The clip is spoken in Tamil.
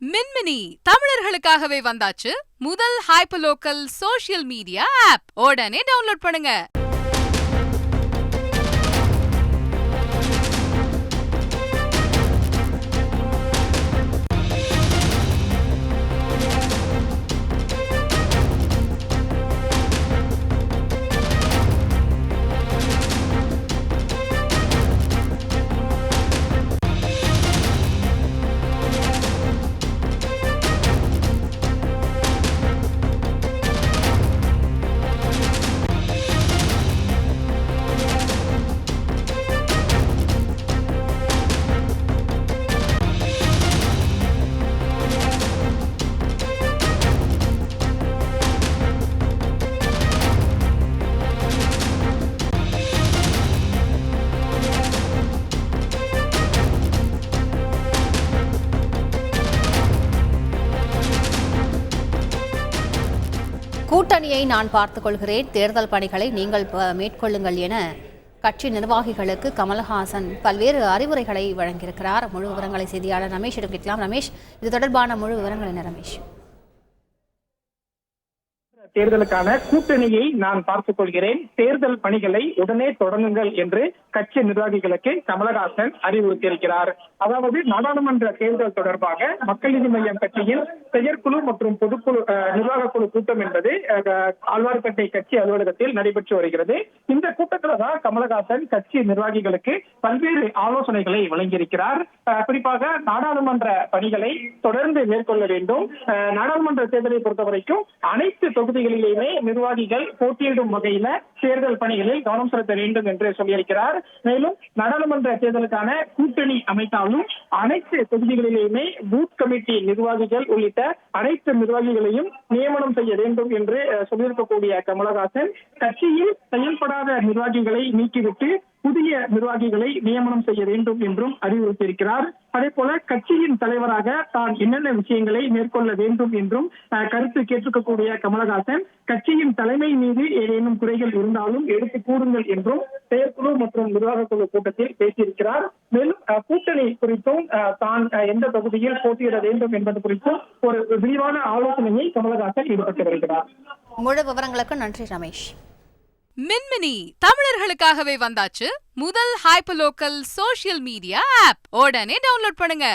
மின்மினி தமிழர்களுக்காகவே வந்தாச்சு முதல் hyper local social media app. உடனே டவுன்லோட் பண்ணுங்க. கூட்டணியை நான் பார்த்துக் கொள்கிறேன், தேர்தல் பணிகளை நீங்கள் மேற்கொள்ளுங்கள் என கட்சி நிர்வாகிகளுக்கு கமல்ஹாசன் பல்வேறு அறிவுரைகளை வழங்கியிருக்கிறார். முழு விவரங்களை செய்தியாளர் ரமேஷிடம் கேட்கலாம். ரமேஷ், இது தொடர்பான முழு விவரங்கள் என்ன? ரமேஷ், தேர்தலுக்கான கூட்டணியை நான் பார்த்துக் கொள்கிறேன், தேர்தல் பணிகளை உடனே தொடங்குங்கள் என்று கட்சி நிர்வாகிகளுக்கு கமலஹாசன் அறிவுறுத்தியிருக்கிறார். அதாவது நாடாளுமன்ற தேர்தல் தொடர்பாக மக்கள் நீதி மய்யம் கட்சியின் செயற்குழு மற்றும் பொதுக்குழு நிர்வாக குழு கூட்டம் என்பது ஆழ்வார்பேட்டை கட்சி அலுவலகத்தில் நடைபெற்று வருகிறது. இந்த கூட்டத்தில் தான் கமலஹாசன் கட்சி நிர்வாகிகளுக்கு பல்வேறு ஆலோசனைகளை வழங்கியிருக்கிறார். குறிப்பாக நாடாளுமன்ற பணிகளை தொடர்ந்து மேற்கொள்ள வேண்டும். நாடாளுமன்ற தேர்தலை பொறுத்தவரைக்கும் அனைத்து தொகுதிகளிலேயுமே நிர்வாகிகள் போட்டியிடும் வகையில தேர்தல் பணிகளில் கவனம் செலுத்த வேண்டும் என்று சொல்லியிருக்கிறார். மேலும் நாடாளுமன்ற தேர்தலுக்கான கூட்டணி அமைத்தாலும் அனைத்து தொகுதிகளிலேயுமே பூத் கமிட்டி நிர்வாகிகள் உள்ளிட்ட அனைத்து நிர்வாகிகளையும் நியமனம் செய்ய வேண்டும் என்று சொல்லியிருக்கக்கூடிய கமலஹாசன் கட்சியில் செயல்படாத நிர்வாகிகளை நீக்கிவிட்டு புதிய நிர்வாகிகளை நியமனம் செய்ய வேண்டும் என்றும் அறிவுறுத்தியிருக்கிறார். அதே போல கட்சியின் தலைவராக தான் என்னென்ன விஷயங்களை மேற்கொள்ள வேண்டும் என்றும் கருத்து கேட்டிருக்கக்கூடிய கமலஹாசன் கட்சியின் தலைமை மீது ஏதேனும் குறைகள் இருந்தாலும் எடுத்து கூறுங்கள் என்றும் செயற்குழு மற்றும் நிர்வாக குழு கூட்டத்தில் பேசியிருக்கிறார். மேலும் கூட்டணி குறித்தும் தான் எந்த தொகுதியில் போட்டியிட வேண்டும் என்பது குறித்தும் ஒரு விரிவான ஆலோசனையை கமலஹாசன் ஈடுபட்டு வருகிறார். முழு விவரங்களுக்கு நன்றி ரமேஷ். மின்மினி தமிழர்களுக்காகவே வந்தாச்சு முதல் hyper local social media app. உடனே டவுன்லோட் பண்ணுங்க.